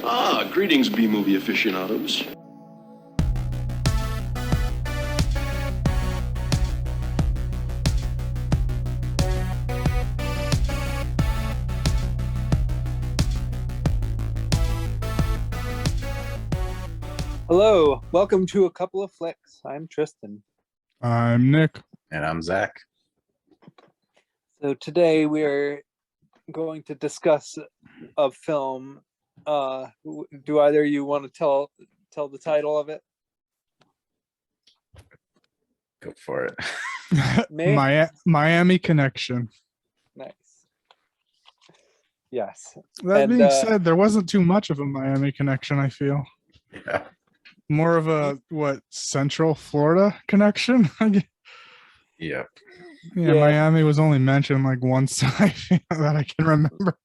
Greetings, B-movie aficionados. Hello, welcome to A Couple of Flicks. I'm Tristan. I'm Nick. And I'm Zach. So today we're going to discuss a film. Do either of you want to tell the title of it? Go for it. Miami Connection. Nice. Yes. That being said, there wasn't too much of a Miami Connection, I feel. Yeah. More of a, Central Florida connection? Yep. Yeah, Miami was only mentioned like once that I can remember.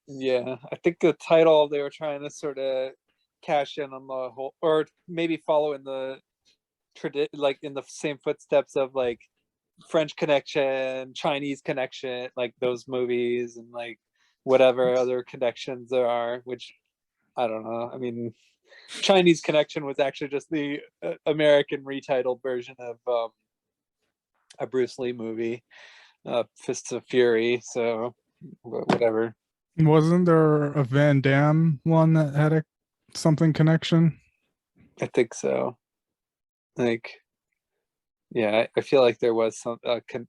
Yeah, I think the title they were trying to sort of cash in on the whole, or maybe follow in the like in the same footsteps of like French Connection, Chinese Connection, like those movies, and like whatever other connections there are, which I don't know. I mean, Chinese Connection was actually just the American retitled version of a Bruce Lee movie, Fists of Fury. So whatever. Wasn't there a Van Damme one that had a something connection? I think so. Like, yeah, I feel like there was some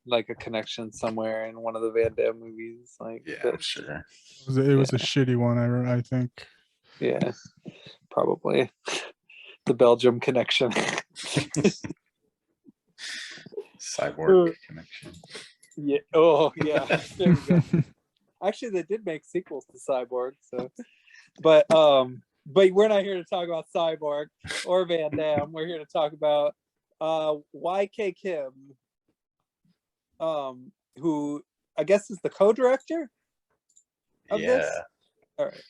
like a connection somewhere in one of the Van Damme movies. Like, Yeah, I'm sure. It was a shitty one, I think. Yeah, probably the Belgium connection. Cyborg connection. Yeah. Oh, yeah. There we go. Actually, they did make sequels to Cyborg. So, but we're not here to talk about Cyborg or Van Damme. We're here to talk about YK Kim, who I guess is the co-director of this. All right.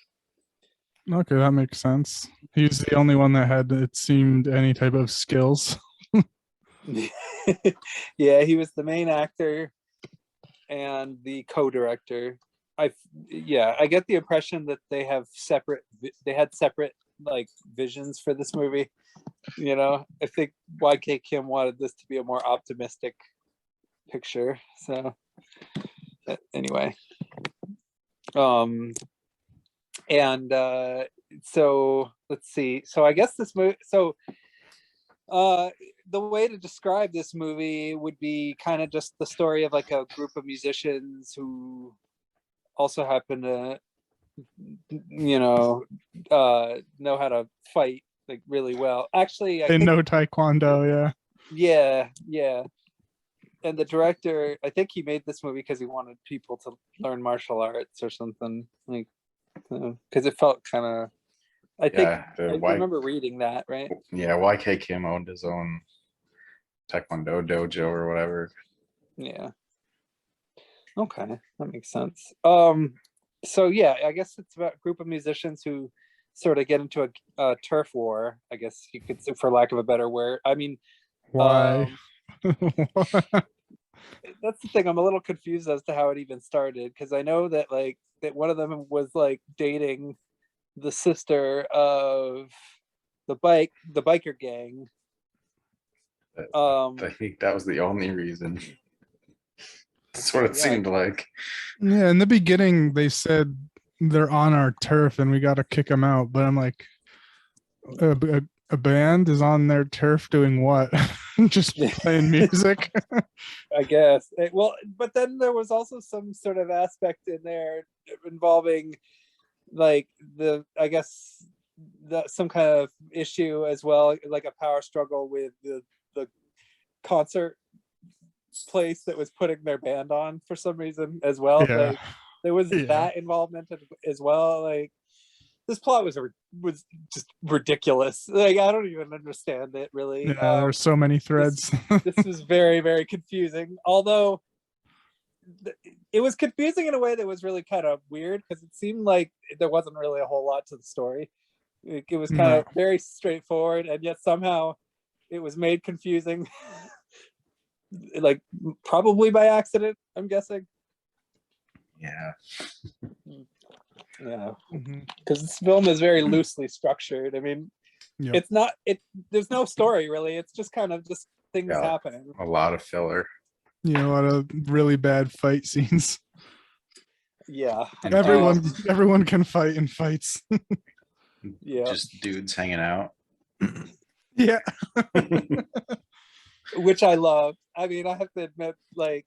Okay, that makes sense. He's the only one that had, it seemed, any type of skills. Yeah, he was the main actor and the co-director. I get the impression that they had separate like visions for this movie. You know, I think YK Kim wanted this to be a more optimistic picture. So anyway, and so let's see. So I guess this movie. So the way to describe this movie would be kind of just the story of like a group of musicians who also happen to, you know how to fight like really well. Actually, They know Taekwondo, yeah. And the director, I think he made this movie because he wanted people to learn martial arts or something, like, because it felt kind of. I think I remember reading that, right? Yeah, YK Kim owned his own Taekwondo dojo or whatever. Yeah. Okay, that makes sense. So yeah, I guess it's about a group of musicians who sort of get into a turf war, I guess you could say, for lack of a better word. I mean, why? That's the thing. I'm a little confused as to how it even started, because I know that that one of them was like dating the sister of the biker gang. I think that was the only reason. That's what it seemed like. Yeah, in the beginning they said they're on our turf and we got to kick them out, but I'm like, a band is on their turf doing what? Just playing music? I guess. But then there was also some sort of aspect in there involving like some kind of issue as well, like a power struggle with the concert place that was putting their band on for some reason as well. Yeah. Like there was that involvement as well. Like this plot was just ridiculous. Like I don't even understand it really. Yeah, there were so many threads. This was very, very confusing. Although it was confusing in a way that was really kind of weird, because it seemed like there wasn't really a whole lot to the story. It was kind of very straightforward, and yet somehow it was made confusing. Like probably by accident, I'm guessing. Yeah. Yeah, Mhm. because this film is very loosely structured. I mean, Yep. it's not it. There's no story really. It's just kind of just things Yeah. happening. A lot of filler. A lot of really bad fight scenes. Yeah, And Everyone can fight in fights. yeah. Just dudes hanging out. Yeah. Which I love. I mean, I have to admit, like,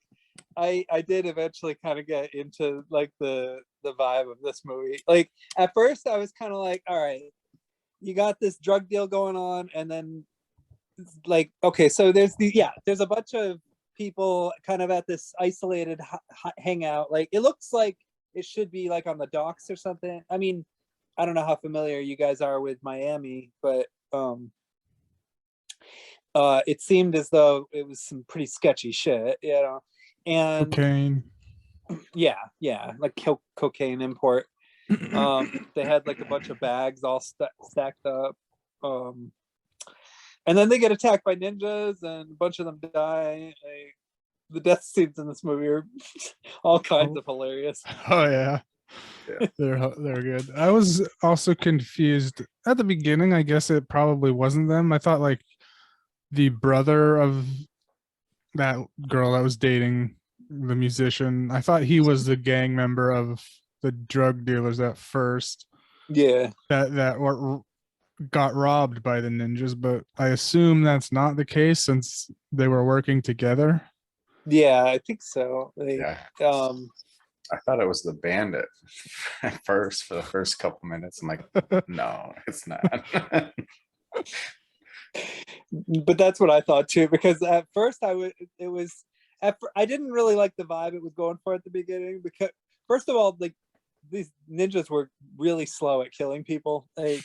I did eventually kind of get into like the vibe of this movie. Like at first, I was kind of like, all right, you got this drug deal going on, and then like, okay, so there's a bunch of people kind of at this isolated hangout. Like it looks like it should be like on the docks or something. I mean, I don't know how familiar you guys are with Miami, but it seemed as though it was some pretty sketchy shit, you know. And Cocaine. yeah, like cocaine import. They had like a bunch of bags all stacked up. And then they get attacked by ninjas, and a bunch of them die. Like, the death scenes in this movie are all kinds of hilarious. Oh yeah. Yeah. They're good. I was also confused at the beginning. I guess it probably wasn't them. I thought like the brother of that girl that was dating the musician, I thought he was the gang member of the drug dealers at first Yeah, that got robbed by the ninjas, but I assume that's not the case since they were working together. yeah, I think so. Like, Yeah. um, I thought it was the bandit at first for the first couple minutes. I'm like, no, it's not. but that's what I thought too. Because at first I didn't really like the vibe it was going for at the beginning. Because first of all, like these ninjas were really slow at killing people. Like,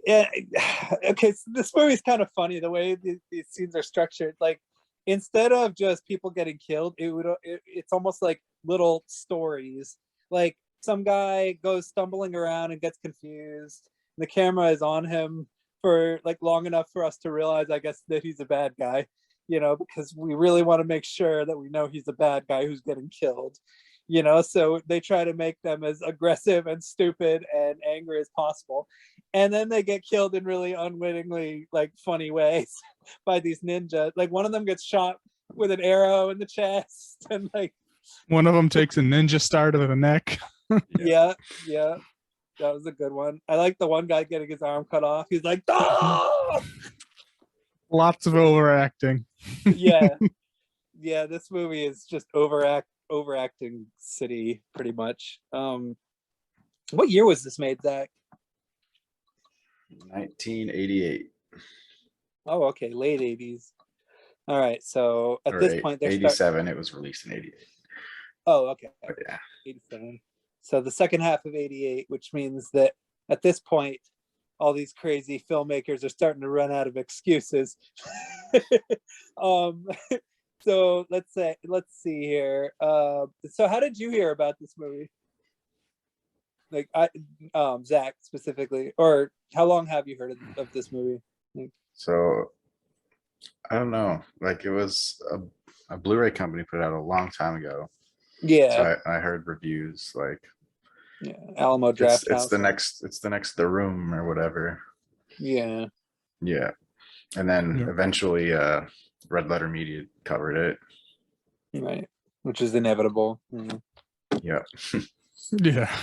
yeah, okay, so this movie is kind of funny the way these scenes are structured. Like instead of just people getting killed, it's almost like little stories. Like some guy goes stumbling around and gets confused. The camera is on him for like long enough for us to realize, I guess, that he's a bad guy, you know, because we really want to make sure that we know he's a bad guy who's getting killed, you know. So they try to make them as aggressive and stupid and angry as possible, and then they get killed in really unwittingly like funny ways by these ninjas. Like one of them gets shot with an arrow in the chest, and like One of them takes a ninja star to the neck. yeah, that was a good one. I like the one guy getting his arm cut off. He's like, "Ah!" Lots of overacting. Yeah, this movie is just overacting city pretty much. What year was this made, Zach? 1988 Oh, okay, late 80s. All right, so at or this point they're 87. It was released in 88. Oh, okay, But yeah, 87. So the second half of 88, which means that at this point all these crazy filmmakers are starting to run out of excuses. um so let's see here. So how did you hear about this movie? Like Zach specifically, or how long have you heard of this movie? so I don't know. Like it was a Blu-ray company put out a long time ago. Yeah, So I heard reviews like yeah, Alamo Draft it's House. the next The Room or whatever. Yeah, Yeah. And then Yeah. eventually Red Letter Media covered it. right, which is inevitable. Yeah. Yeah.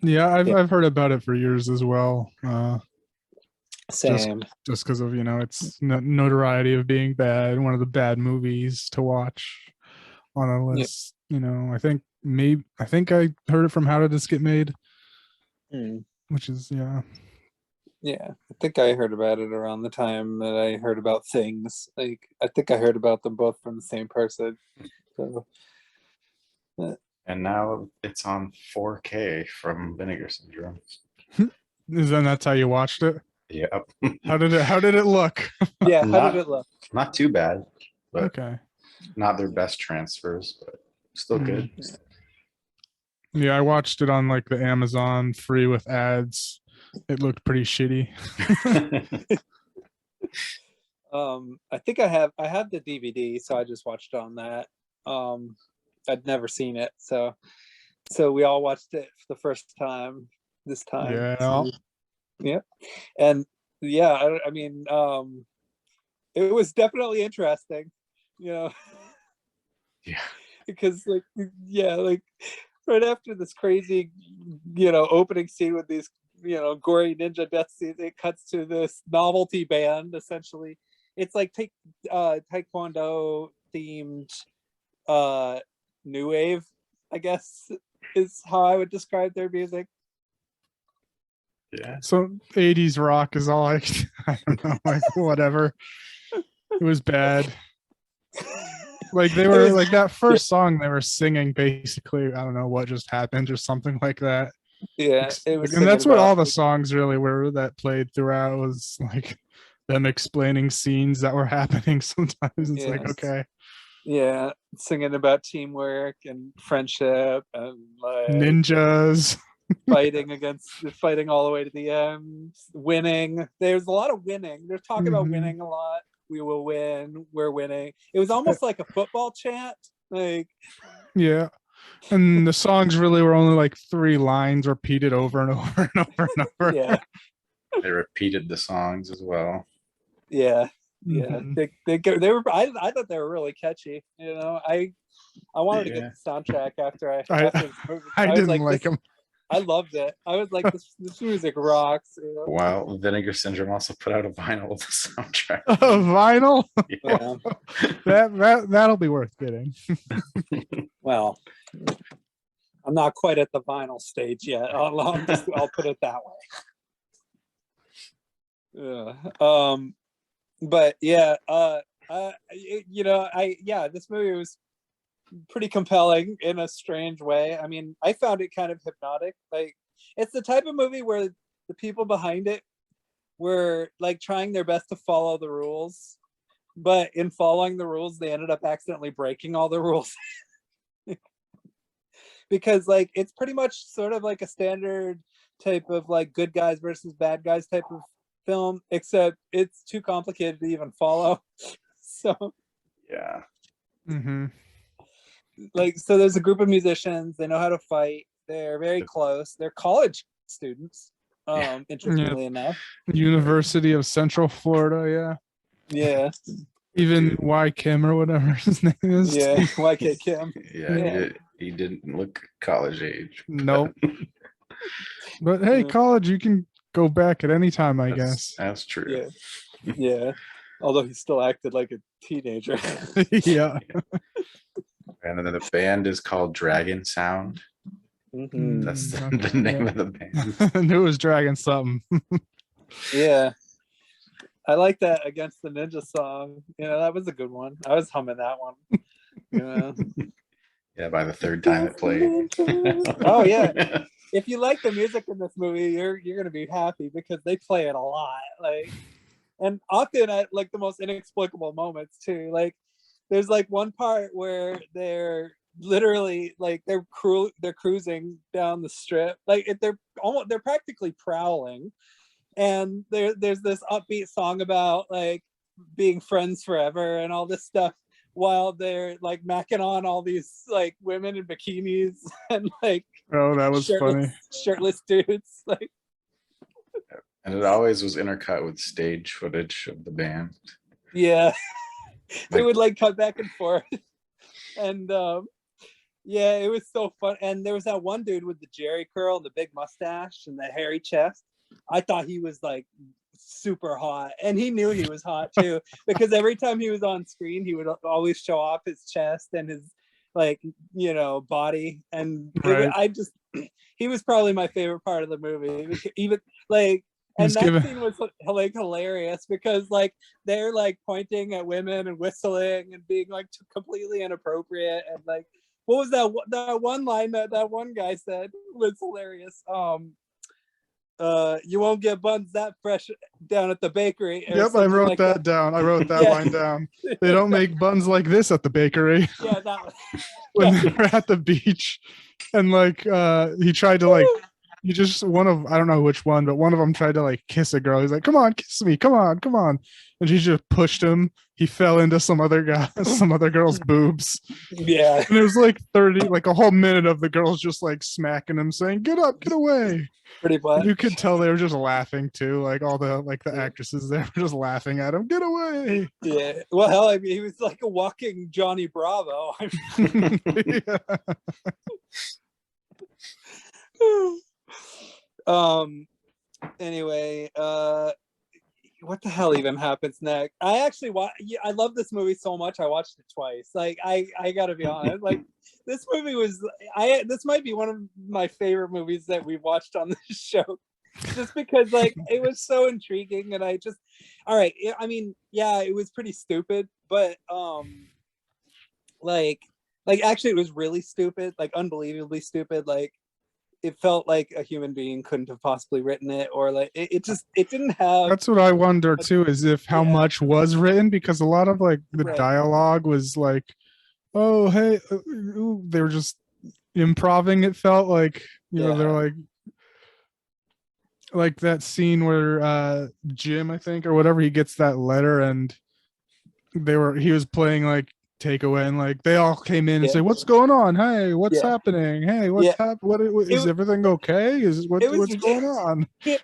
Yeah, I've heard about it for years as well. Same. Just because of its notoriety of being bad, one of the bad movies to watch on a list. I think I heard it from How Did This Get Made, which is Yeah, I think I heard about it around the time that I heard about Things. Like I think I heard about them both from the same person. So And now it's on 4K from Vinegar Syndrome. that's how you watched it. Yep. How did it look? yeah, how did it look? Not too bad, but Okay. not their best transfers, but still good. Yeah, I watched it on like the Amazon free with ads. It looked pretty shitty. I think I have the DVD, so I just watched it on that. I'd never seen it, so we all watched it for the first time this time. Yeah. So, yeah, and yeah, I mean, it was definitely interesting, you know, Yeah. because like, yeah, like right after this crazy, opening scene with these, gory ninja death scenes, it cuts to this novelty band. Essentially, it's like taekwondo themed, new wave, I guess, is how I would describe their music. Yeah. So 80s rock is all I don't know, like whatever. It was bad. Like they were like that first song they were singing basically, I don't know what just happened or something like that. Yeah, it was, and that's what all the like, songs really were that played throughout, was like them explaining scenes that were happening. Sometimes it's like, okay, yeah, singing about teamwork and friendship and like ninjas. fighting all the way to the end, winning. There's a lot of winning. They're talking about winning a lot. We will win. We're winning. It was almost like a football chant. Like, yeah. And the songs really were only like 3 lines repeated over and over and over and over. Yeah. They repeated the songs as well. Yeah. Yeah. They were, I thought they were really catchy. I wanted to get the soundtrack after I didn't like them. I loved it. I was like, this music rocks. Wow, Vinegar Syndrome also put out a vinyl with the soundtrack. A vinyl? Yeah. That'll be worth getting. Well, I'm not quite at the vinyl stage yet. I'll put it that way. But yeah, this movie was pretty compelling in a strange way. I mean, I found it kind of hypnotic. Like, it's the type of movie where the people behind it were like trying their best to follow the rules, but in following the rules, they ended up accidentally breaking all the rules. Because like, it's pretty much sort of like a standard type of like good guys versus bad guys type of film, except it's too complicated to even follow. So Yeah. Like, so there's a group of musicians. They know how to fight. They're very close. They're college students. Interestingly enough, University of Central Florida. Yeah. Even Y Kim or whatever his name is. Yeah, YK Kim. Yeah. He didn't look college age. Nope. But hey, college, you can go back at any time, I guess. That's true. Yeah. Although he still acted like a teenager. Yeah. And then the band is called Dragon Sound. That's the name of the band. I knew it was Dragon something. Yeah. I like that Against the Ninja song. That was a good one. I was humming that one. Yeah, by the third time it played. Oh yeah. If you like the music in this movie, you're gonna be happy because they play it a lot. Like, and often at like the most inexplicable moments too. Like, there's like one part where they're literally like they're cruising down the strip. Like, they're practically prowling. And there's this upbeat song about like being friends forever and all this stuff, while they're like macking on all these like women in bikinis and like, oh, that was funny, shirtless dudes. Like, and it always was intercut with stage footage of the band. Yeah. They would like cut back and forth. And yeah, it was so fun. And there was that one dude with the Jerry curl and the big mustache and the hairy chest. I thought he was like super hot, and he knew he was hot too, because every time he was on screen, he would always show off his chest and his like, body. And he was probably my favorite part of the movie. Even like, and that scene was like hilarious because like they're like pointing at women and whistling and being like completely inappropriate. And like, what was that one line that one guy said was hilarious? You won't get buns that fresh down at the bakery. Yep, I wrote like that down. I wrote that line down. They don't make buns like this at the bakery. Yeah, that was when they were at the beach, and like he tried to like You just one of I don't know which one, but one of them tried to like kiss a girl. He's like, "Come on, kiss me, come on, come on," and she just pushed him. He fell into some other guy, some other girl's boobs, Yeah. and it was like 30, like a whole minute of the girls just like smacking him, saying, "Get up, get away." Pretty And much. you could tell they were just laughing too, like all the actresses there were just laughing at him. Get away! Yeah. Well, hell, I mean, he was like a walking Johnny Bravo. Yeah. Anyway, what the hell even happens next? I actually I love this movie so much. I watched it twice. Like, I gotta be honest. Like, this movie was this might be one of my favorite movies that we've watched on this show, just because like it was so intriguing, and I just all right. I mean, yeah, it was pretty stupid, but like actually it was really stupid, like unbelievably stupid. Like, it felt like a human being couldn't have possibly written it, or like it didn't have. That's what I wonder too, is if how much was written, because a lot of like the Right. dialogue was like, "Oh, hey," they were just improving. It felt like, you know, they're like that scene where Jim, I think, or whatever, he gets that letter and he was playing like takeaway, and like they all came in and say, "What's going on? Hey, what's happening? Hey, what's what is everything okay? Is what's going on?" It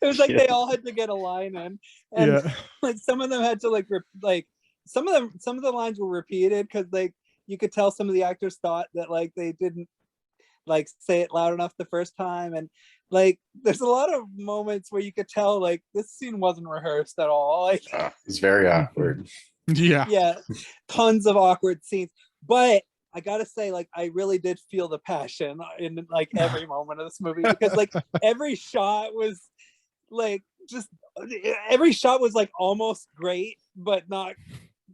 was like they all had to get a line in, and like some of them had to like some of the lines were repeated because like you could tell some of the actors thought that like they didn't like say it loud enough the first time, and like there's a lot of moments where you could tell like this scene wasn't rehearsed at all. Like, it's very awkward. Yeah, tons of awkward scenes, but I gotta say, like, I really did feel the passion in like every moment of this movie, because like every shot was like just every shot was like almost great, but not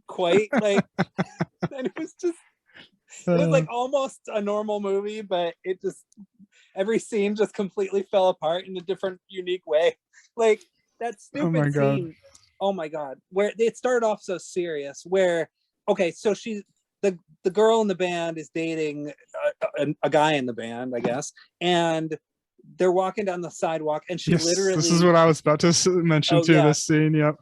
quite. Like, and it was like almost a normal movie, but it just every scene just completely fell apart in a different, unique way. Like that stupid scene. Oh my god, where it started off so serious. Where okay, so she's the girl in the band is dating a guy in the band, I guess, and they're walking down the sidewalk, and she literally. This is what I was about to mention too. Yeah. This scene, yep.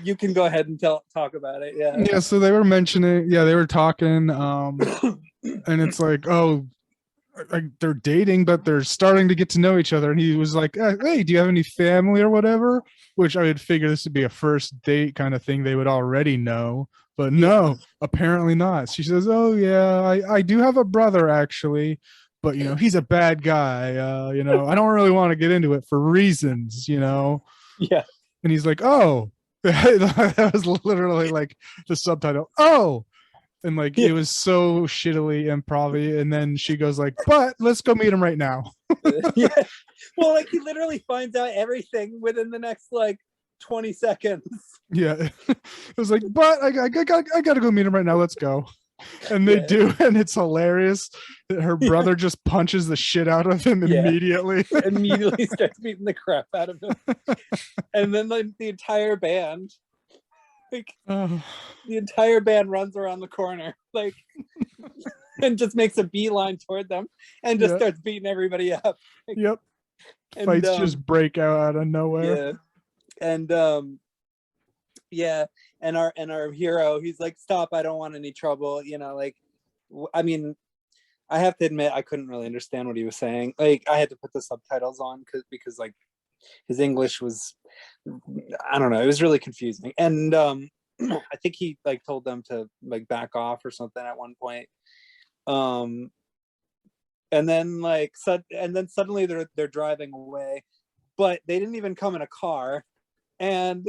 You can go ahead and talk about it. Yeah. So they were mentioning, they were talking, and it's like, oh, like they're dating, but they're starting to get to know each other. And he was like, "Hey, do you have any family or whatever?" Which I would figure this would be a first date kind of thing. They would already know, but no, apparently not. She says, "Oh yeah, I do have a brother actually, but you know, he's a bad guy. You know, I don't really want to get into it for reasons, you know." Yeah. And he's like, "Oh," that was literally like the subtitle. "Oh." And like it was so shittily improv-y, and then she goes like, "But let's go meet him right now." Yeah. Well, like he literally finds out everything within the next like 20 seconds. Yeah. It was like, "But I gotta go meet him right now. Let's go." And they do, and it's hilarious that her brother just punches the shit out of him immediately. Immediately starts beating the crap out of him. And then like the entire band. Like, the entire band runs around the corner, like, and just makes a beeline toward them, and just starts beating everybody up. Like, yep. And, fights just break out of nowhere. Yeah. And and our hero, he's like, "Stop! I don't want any trouble." You know, like, I mean, I have to admit, I couldn't really understand what he was saying. Like, I had to put the subtitles on because like his English was, I don't know, it was really confusing. And I think he like told them to like back off or something at one point. And then suddenly they're driving away, but they didn't even come in a car. And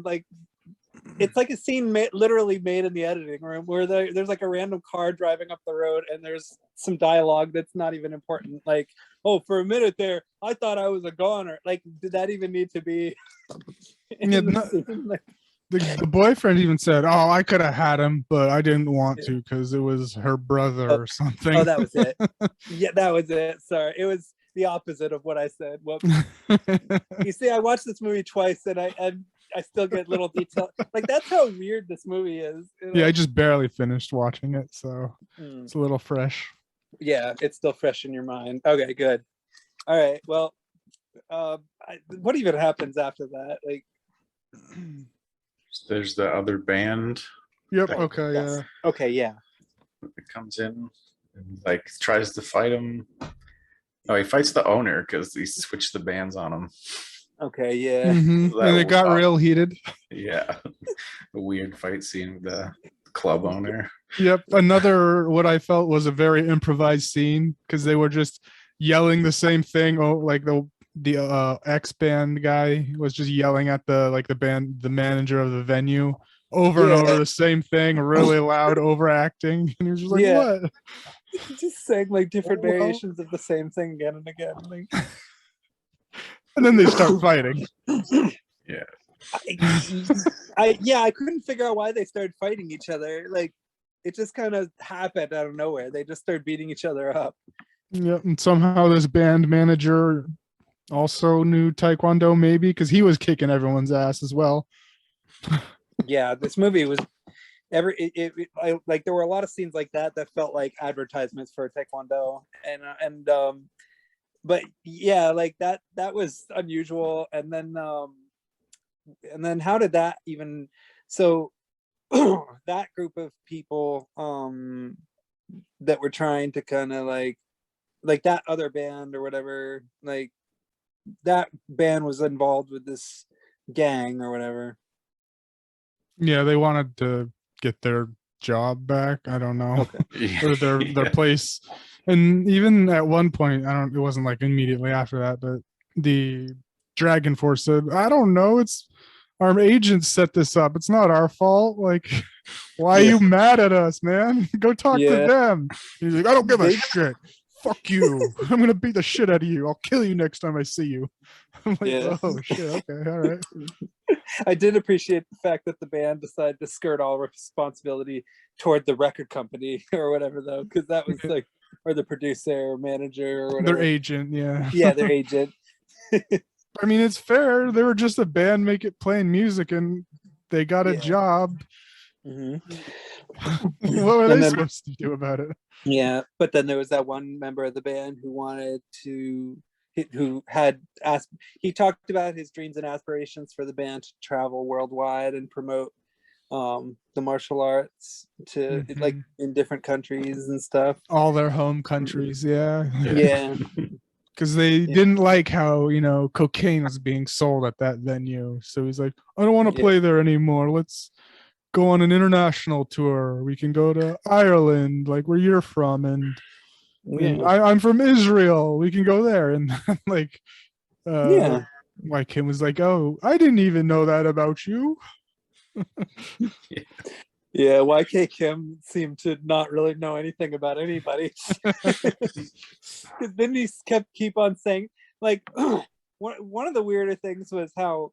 like it's like a scene literally made in the editing room where there's like a random car driving up the road, and there's some dialogue that's not even important. Like, "Oh, for a minute there, I thought I was a goner." Like, did that even need to be? The boyfriend even said, "Oh, I could have had him, but I didn't want to because it was her brother or something." Oh, that was it. Yeah, that was it. Sorry, it was the opposite of what I said. Whoops. You see, I watched this movie twice, and I still get little detail. Like, that's how weird this movie is. You know? Yeah, I just barely finished watching it, so it's a little fresh. Yeah, it's still fresh in your mind. Okay, good. All right. Well, what even happens after that? Like, There's the other band Yep. right, Okay. yes. Yeah. Okay. Yeah. that comes in and like tries to fight him. Oh, he fights the owner because he switched the bands on him. Okay. Yeah. Mhm. That And it got real heated. Yeah, a weird fight scene with the club owner. Yep. Another what I felt was a very improvised scene because they were just yelling the same thing. Oh, like the ex band guy was just yelling at the manager of the venue over and over Yeah. the same thing, really loud, overacting, and he was just like, Yeah. "What?" Just saying like different Well. variations of the same thing again and again. Like, And then they start fighting. Yeah, I couldn't figure out why they started fighting each other. Like, it just kind of happened out of nowhere. They just started beating each other up. Yep. And somehow this band manager also knew Taekwondo, maybe because he was kicking everyone's ass as well. Yeah, this movie was like there were a lot of scenes like that felt like advertisements for Taekwondo, and but yeah, like that was unusual. And then how did that even so that group of people that were trying to kind of like that other band or whatever, like that band was involved with this gang or whatever. Yeah, they wanted to get their job back. I don't know. Okay. Or their Yeah. place. And even at one point, it wasn't like immediately after that, but the Dragon Force said, I don't know, it's our agents set this up. It's not our fault. Like, why are Yeah. you mad at us, man? Go talk to Yeah. them. He's like, I don't give a They- shit. Fuck you. I'm gonna beat the shit out of you. I'll kill you next time I see you. I'm like, Yeah. oh shit, okay, all right. I did appreciate the fact that the band decided to skirt all responsibility toward the record company or whatever, though, because that was like, or the producer or manager or whatever. Their agent, yeah. Yeah, their agent. I mean, it's fair. They were just a band playing music and they got a Yeah. job. Hmm. What were And they then- supposed to do about it? Yeah, but then there was that one member of the band who had asked. He talked about his dreams and aspirations for the band to travel worldwide and promote the martial arts to like in different countries and stuff. All their home countries, yeah. Yeah. Because they didn't like how, cocaine was being sold at that venue. So he's like, I don't want to Yeah. play there anymore. Let's go on an international tour. We can go to Ireland, like where you're from, and Yeah. I'm from Israel. We can go there. And like Yeah. Why Kim was like, oh, I didn't even know that about you. Yeah, YK Kim seemed to not really know anything about anybody. Because then he keep on saying, like, one of the weirder things was how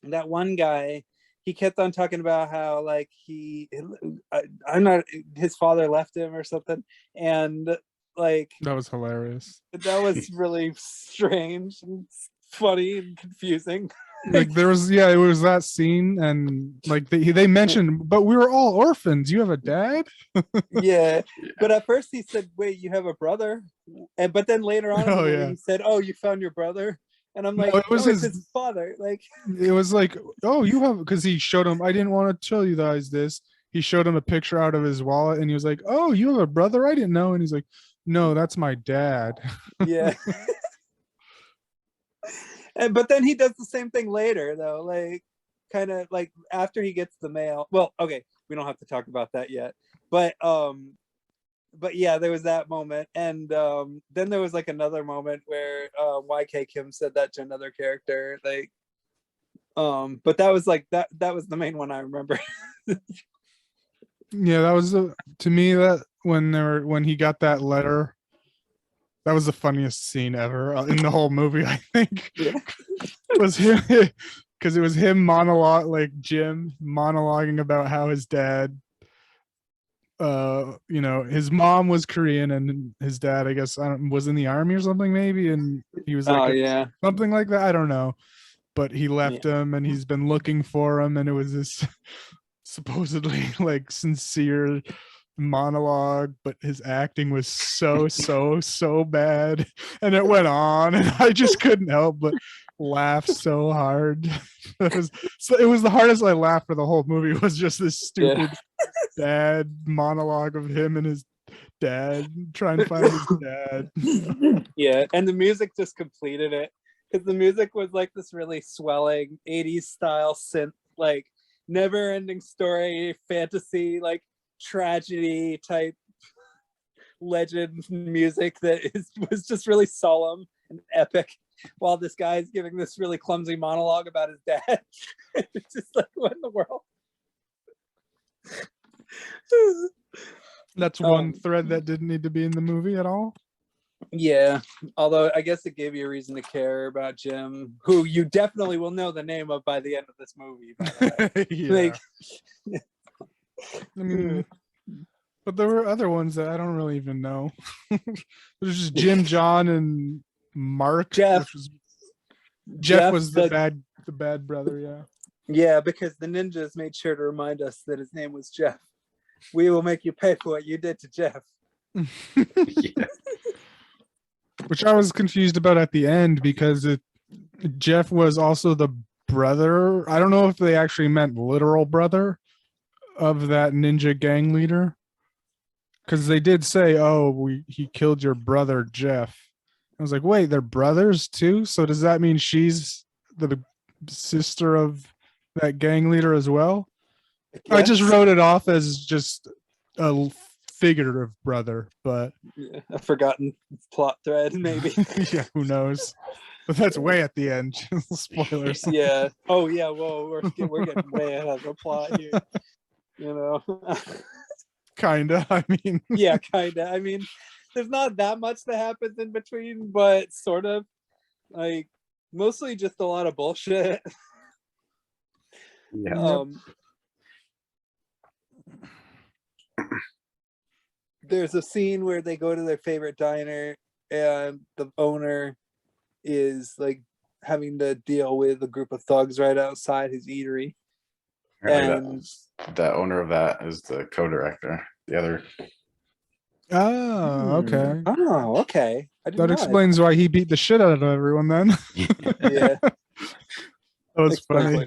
that one guy, he kept on talking about how like his father left him or something, and like That was hilarious. that was really strange and funny and confusing. Like it was that scene, and like they mentioned, but we were all orphans. You have a dad? Yeah, but at first he said, wait, you have a brother? But then later on in the movie, he said, oh, you found your brother? And I'm like, it was his father. Like, it was like, oh, you have, because he showed him, I didn't want to tell you guys this. He showed him a picture out of his wallet and he was like, oh, you have a brother? I didn't know. And he's like, no, that's my dad. Yeah. But then he does the same thing later, though, like kind of like after he gets the mail. Well, okay, we don't have to talk about that yet. But yeah, there was that moment, and then there was like another moment where YK Kim said that to another character, like but that was like that was the main one I remember. Yeah, that was to me, that when he got that letter, that was the funniest scene ever in the whole movie, I think. Yeah. Was him, because it was him Jim monologuing about how his dad, his mom was Korean and his dad, I guess, was in the army or something, maybe, and he was like, something like that. I don't know, but he left him, and he's been looking for him, and it was this supposedly like sincere monologue, but his acting was so bad, and it went on, and I just couldn't help but laugh so hard. It was the hardest I laughed for the whole movie was just this stupid bad monologue of him and his dad trying to find his dad. Yeah, and the music just completed it, because the music was like this really swelling 80s style synth, like never ending story fantasy, like tragedy type legend music that was just really solemn and epic, while this guy is giving this really clumsy monologue about his dad. It's just like, what in the world? That's one thread that didn't need to be in the movie at all. Yeah, although I guess it gave you a reason to care about Jim, who you definitely will know the name of by the end of this movie, by the way. Yeah. Like, I mean, but there were other ones that I don't really even know. There's just Jim, John, and Mark. Jeff. Jeff was the bad brother. Yeah. Yeah, because the ninjas made sure to remind us that his name was Jeff. We will make you pay for what you did to Jeff. Yeah. Which I was confused about at the end, because Jeff was also the brother. I don't know if they actually meant literal brother of that ninja gang leader, because they did say, "Oh, he killed your brother Jeff." I was like, "Wait, they're brothers too? So does that mean she's the sister of that gang leader as well?" I just wrote it off as just a figurative brother, but a forgotten plot thread, maybe. yeah, who knows? But that's way at the end. Spoilers. Yeah. Oh yeah. Whoa, we're getting way ahead of the plot here. You know. Kinda. I mean. Yeah, kinda. I mean, there's not that much that happens in between, but sort of. Like, mostly just a lot of bullshit. Yeah. There's a scene where they go to their favorite diner, and the owner is like having to deal with a group of thugs right outside his eatery. And the owner of that is the co-director. The other. Oh, okay. Oh, okay. That explains why he beat the shit out of everyone then. Yeah. That was funny.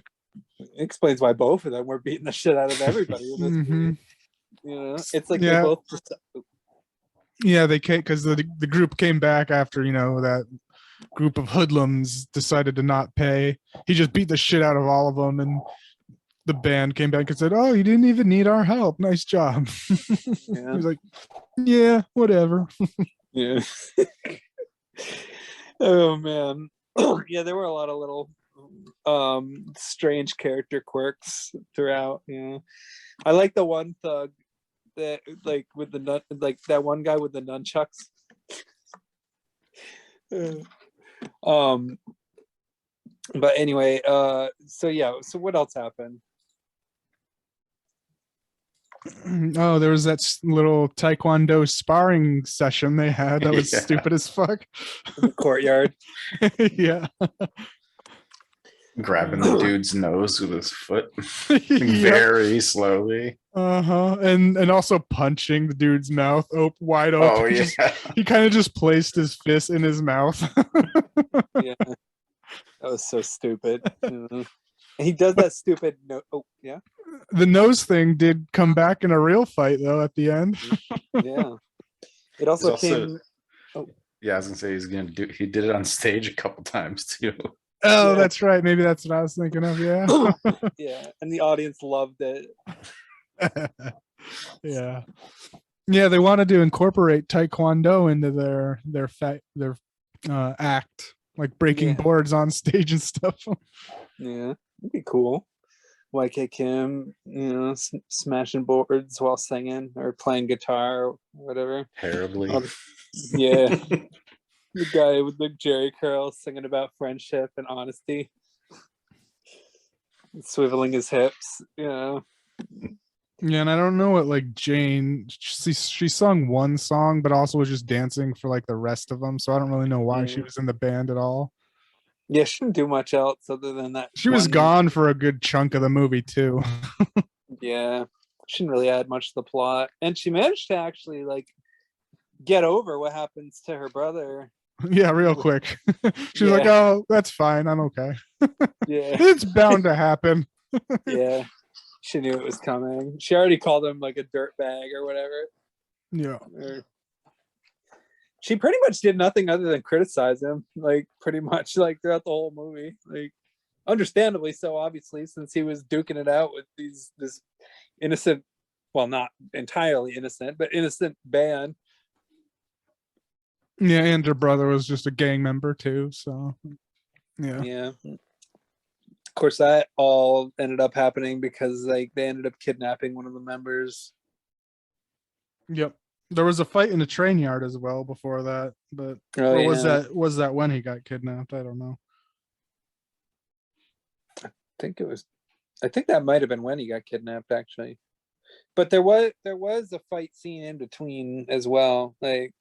Explains why both of them were beating the shit out of everybody in this movie. You know, it's like they both just... Yeah, they came because the group came back after, you know, that group of hoodlums decided to not pay. He just beat the shit out of all of them, and the band came back and said, "Oh, you didn't even need our help. Nice job." Yeah. He was like, "Yeah, whatever." Yeah. Oh man. Yeah, there were a lot of little strange character quirks throughout. Yeah. I like the one thug that, like, with the like that one guy with the nunchucks. But anyway, so yeah, so what else happened? Oh, there was that little taekwondo sparring session they had. That was stupid as fuck. In the courtyard. Yeah. Grabbing the dude's nose with his foot very slowly. And also punching the dude's mouth wide open. Oh yeah. He kind of just placed his fist in his mouth. Yeah. That was so stupid. He does that stupid yeah. The nose thing did come back in a real fight though at the end. Yeah. It also came. Yeah, I was gonna say he did it on stage a couple times too. Oh, yeah. That's right. Maybe that's what I was thinking of. Yeah. Yeah, and the audience loved it. Yeah. Yeah, they wanted to incorporate taekwondo into their act, like breaking boards on stage and stuff. Yeah, it'd be cool. YK Kim, you know, smashing boards while singing or playing guitar or whatever. Terribly. Yeah. The guy with the Jerry curls singing about friendship and honesty. Swiveling his hips, you know. Yeah, and I don't know what, like, Jane, she sung one song, but also was just dancing for like the rest of them. So I don't really know why she was in the band at all. Yeah, she didn't do much else other than that. She was gone for a good chunk of the movie too. Yeah. She didn't really add much to the plot, and she managed to actually like get over what happens to her brother. Yeah, real quick. She's like, Yeah. "Oh, that's fine. I'm okay. Yeah, It's bound to happen." yeah. She knew it was coming. She already called him like a dirt bag or whatever. Yeah. Or- She pretty much did nothing other than criticize him, like pretty much like throughout the whole movie. Like, understandably so, obviously, since he was duking it out with this innocent, well, not entirely innocent, but innocent band. Yeah, and her brother was just a gang member too. So yeah. Yeah. Of course, that all ended up happening because like they ended up kidnapping one of the members. Yep. There was a fight in a train yard as well before that, but Oh, or yeah. was that when he got kidnapped? I don't know. I think that might have been when he got kidnapped, actually. But there was a fight scene in between as well. Like,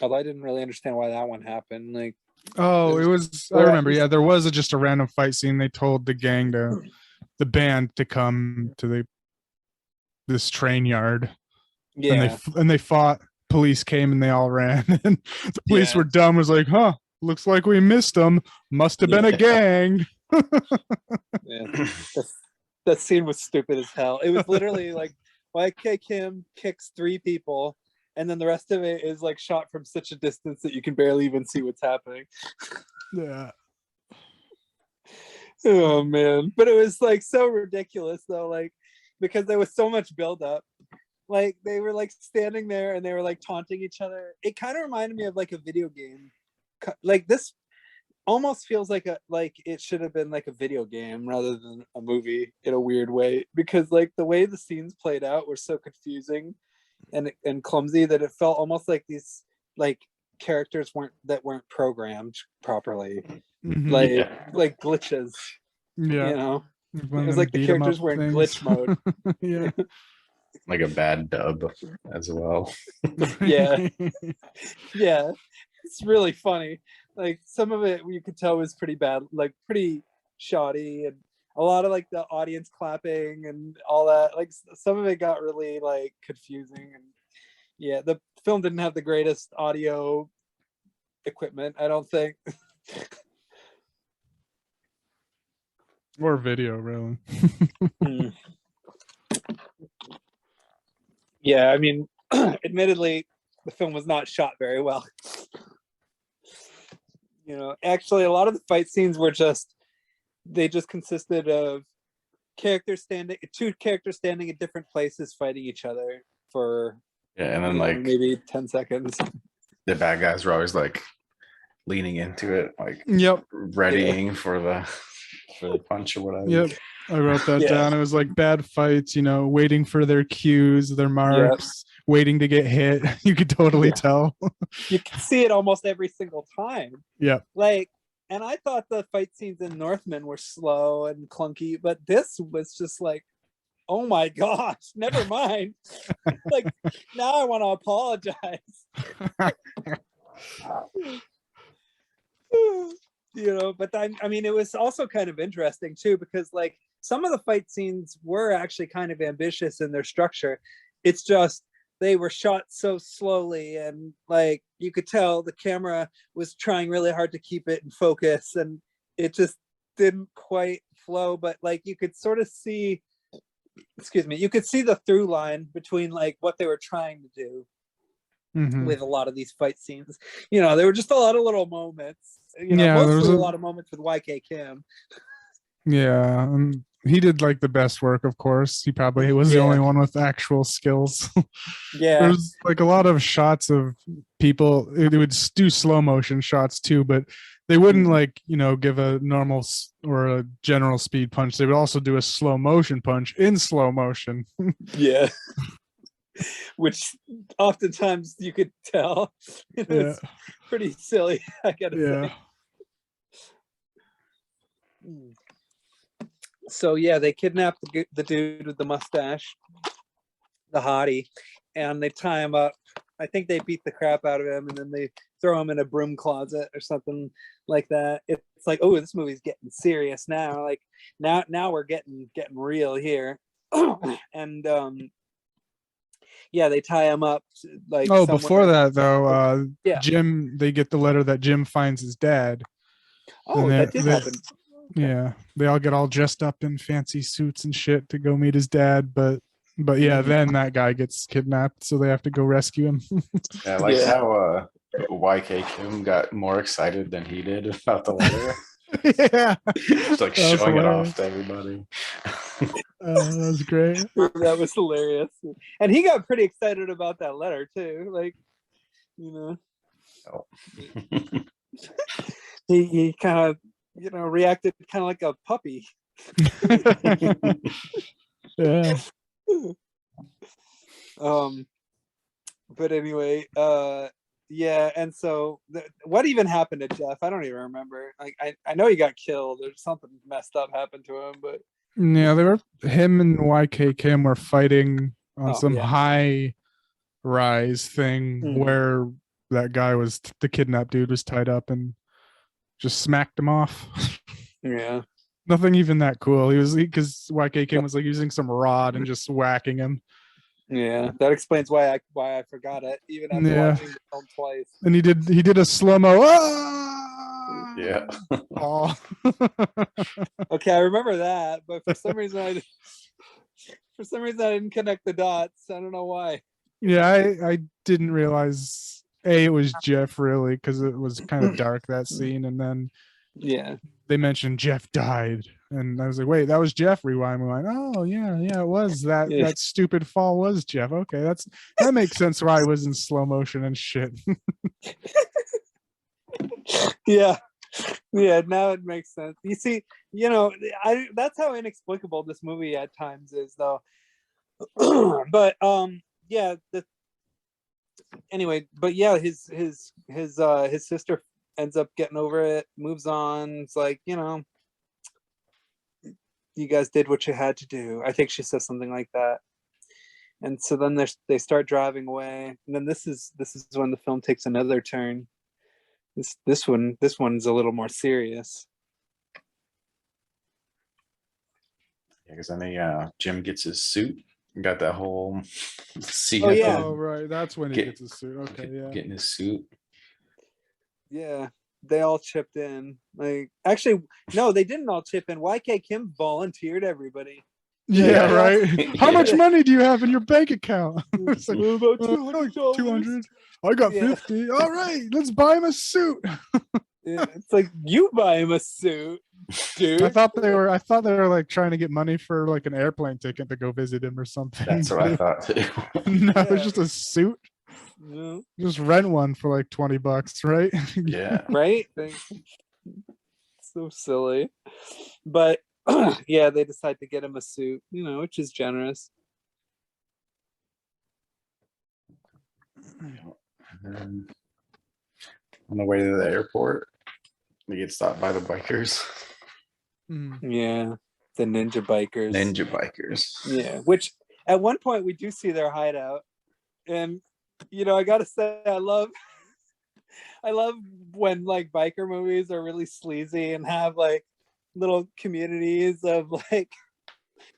although I didn't really understand why that one happened. Like, Oh, it was. I Or at remember. least- Yeah, there was just a random fight scene. They told the gang the band to come to this train yard, yeah, and they fought. Police came and they all ran, and the police Yeah. were dumb. Was like, huh? Looks like we missed them. Must have been a Yeah. gang. yeah. That scene was stupid as hell. It was literally like YK Kim kicks 3 people, and then the rest of it is like shot from such a distance that you can barely even see what's happening. Yeah. Oh man, but it was like so ridiculous though, like because there was so much buildup. Like they were like standing there and they were like taunting each other. It kind of reminded me of like a video game. Like this almost feels like it should have been like a video game rather than a movie in a weird way, because like the way the scenes played out were so confusing and clumsy that it felt almost like these like characters weren't programmed properly. Mhm. Like Yeah. like glitches, Yeah. you know. One It of was them like the beat 'em characters up were in things. glitch mode. Yeah. Like a bad dub as well. Yeah. Yeah, it's really funny. Like some of it you could tell was pretty bad, like pretty shoddy, and a lot of like the audience clapping and all that. Like some of it got really like confusing, and yeah, the film didn't have the greatest audio equipment, I don't think. Or video, really. Mm. Yeah, I mean, admittedly, the film was not shot very well. You know, actually, a lot of the fight scenes were they just consisted of two characters standing at different places fighting each other for Yeah, and then like maybe 10 seconds. the bad guys were always like leaning into it, like Yep. readying for the punch or whatever. Yep. I wrote that Yeah. down. It was like bad fights, waiting for their cues, their marks, waiting to get hit. You could totally Yeah. tell. You can see it almost every single time. Yep. Like, and I thought the fight scenes in Northman were slow and clunky, but this was just like, oh my gosh, never mind. Like, now I want to apologize. But I mean, it was also kind of interesting too, because like some of the fight scenes were actually kind of ambitious in their structure. It's just they were shot so slowly, and like you could tell the camera was trying really hard to keep it in focus, and it just didn't quite flow. But like you could sort of see, you could see the through line between like what they were trying to do Mhm. with a lot of these fight scenes. There were just a lot of little moments. Yeah, there was mostly a a- lot of moments with YK Kim. Yeah. He did like the best work, of course. He probably was the Yeah. only one with actual skills. Yeah, There's like a lot of shots of people. They would do slow motion shots too, but they wouldn't like, give a normal or a general speed punch. They would also do a slow motion punch in slow motion. yeah. Which oftentimes you could tell it's pretty silly, I gotta Yeah. say. So yeah, they kidnap the dude with the mustache, the hottie, and they tie him up. I think they beat the crap out of him, and then they throw him in a broom closet or something like that. It's like, oh, this movie's getting serious now. Like now we're getting real here. and yeah, they tie him up like Oh, somewhere. before that though, Yeah. Jim, they get the letter that Jim finds his dad. Oh, and that did happen. Yeah, they all get all dressed up in fancy suits and shit to go meet his dad, but yeah, then that guy gets kidnapped, so they have to go rescue him. Yeah, I like how YK Kim got more excited than he did about the letter. Yeah, Just like That was showing it hilarious. off to everybody. That was great. That was hilarious. And he got pretty excited about that letter too. Like, you know, Oh. he kind of, you know, reacted kind of like a puppy. Yeah. But anyway, yeah, and so what even happened to Jeff? I don't even remember. Like, I know he got killed. There's something messed up happened to him, but Yeah, him and YK Kim were fighting on some yeah. high rise thing Mhm. where that guy was the kidnapped dude was tied up and just smacked him off. Yeah. Nothing even that cool. Because YK Kim was like using some rod and just whacking him. Yeah, that explains why I forgot it, even after watching the film twice. And he did a slow-mo. Ah! Yeah. Oh. Okay, I remember that, but for some reason I didn't connect the dots. I don't know why. Yeah, I didn't realize it was Jeff really, because it was kind of dark that scene, and then Yeah. they mentioned Jeff died, and I was like, wait, that was Jeff. Rewind. Oh yeah, it was that. Yeah. That stupid fall was Jeff. Okay, that makes sense why I was in slow motion and shit. Yeah. Yeah, now it makes sense. You see, you know, that's how inexplicable this movie at times is, though. But yeah, anyway, but yeah, his sister ends up getting over it, moves on. It's like, you know, you guys did what you had to do. I think she says something like that. And so then they start driving away, and then this is when the film takes another turn. This one's a little more serious. Yeah, because then Jim gets his suit. Got that whole scene. Oh, yeah. Oh right, that's when he gets his suit. Okay, yeah. Getting his suit. Yeah, they all chipped in. Like, actually, no, they didn't all chip in. YK Kim volunteered everybody. Yeah, Yeah. right. How much money do you have in your bank account? It's like, About $200. $200. I got Yeah. 50. All right, let's buy him a suit. Yeah, it's like, you buy him a suit, dude. I thought they were like trying to get money for like an airplane ticket to go visit him or something. That's what I thought too. No, Yeah. it's just a suit. No. Just rent one for like $20, right? Yeah. Right? So silly. But yeah, they decide to get him a suit, you know, which is generous. And on the way to the airport, they get stopped by the bikers. Yeah, the ninja bikers. Ninja bikers. Yeah, which at one point we do see their hideout, and you know, I gotta say, I love when like biker movies are really sleazy and have like little communities of like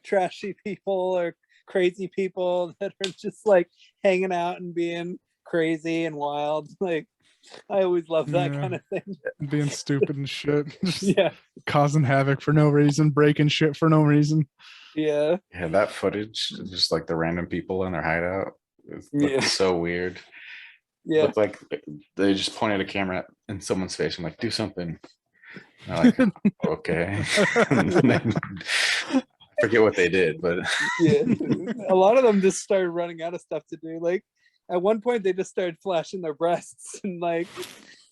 trashy people or crazy people that are just like hanging out and being crazy and wild. Like, I always love that kind of thing. Being stupid and shit. Just Yeah. causing havoc for no reason, breaking shit for no reason. Yeah. Yeah, that footage, just like the random people in their hideout, it looked Yeah. so weird. Yeah. Looked like they just pointed a camera in someone's face and like, do something. And I'm like, okay. And then, I forget what they did, but Yeah. A lot of them just started running out of stuff to do. Like, at one point they just started flashing their breasts and like,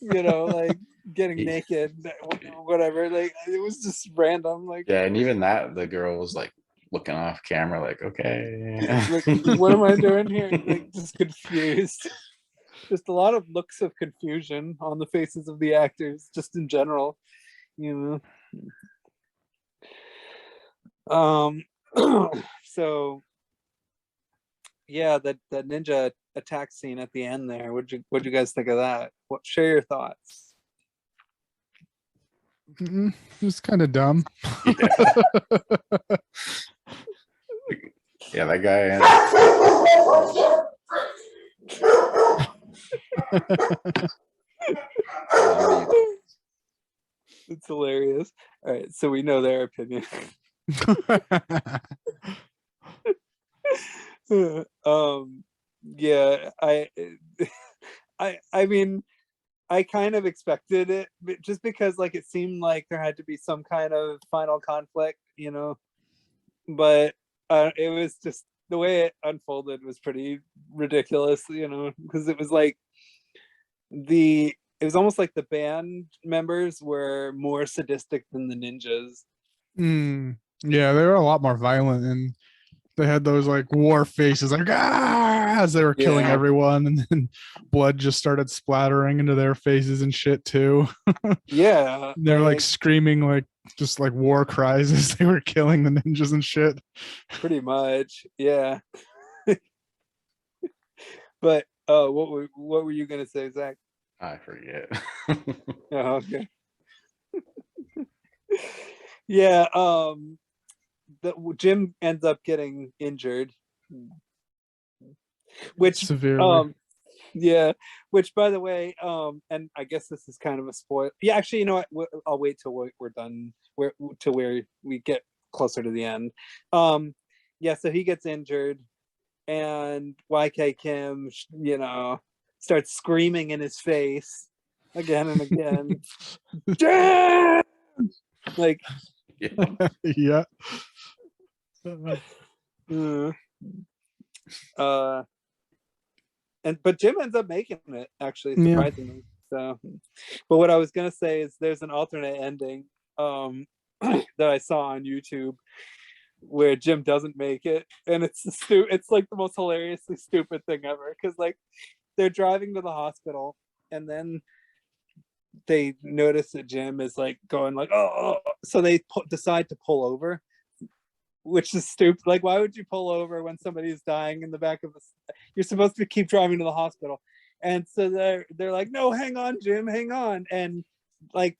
you know, like getting naked, whatever. Like, it was just random. Like, yeah, and even that, the girl was like looking off camera, like, okay. like, what am I doing here? Like, just confused. Just a lot of looks of confusion on the faces of the actors, just in general, you know. So yeah, that ninja attack scene at the end there. What'd you guys think of that? Share your thoughts. It was kind of dumb. Yeah. Yeah, that guy. It's hilarious. All right, so we know their opinion. Yeah, I mean, I kind of expected it, but just because like it seemed like there had to be some kind of final conflict, but it was just the way it unfolded was pretty ridiculous, because it was like it was almost like the band members were more sadistic than the ninjas. Yeah, they were a lot more violent, and they had those like war faces, like as they were killing Yeah. everyone, and then blood just started splattering into their faces and shit too. Yeah, They're like screaming like just like war cries as they were killing the ninjas and shit. pretty much, yeah. But what were you gonna say, Zach? I forget. Oh, okay. Yeah, Jim ends up getting injured, which severely. yeah, which by the way, and I guess this is kind of a spoil. Yeah, actually, you know what? I'll wait till we're done, where we get closer to the end. Yeah, so he gets injured, and YK Kim, starts screaming in his face again and again. Damn! Like, Yeah. But Jim ends up making it, actually, Yeah. surprisingly. So, but what I was gonna say is there's an alternate ending that I saw on YouTube where Jim doesn't make it, and it's like the most hilariously stupid thing ever, because like they're driving to the hospital, and then they notice that Jim is like going like, oh, so they decide to pull over, which is stupid. Like, why would you pull over when somebody's dying in the back of the? You're supposed to keep driving to the hospital, and so they're like, no, hang on, Jim, hang on, and like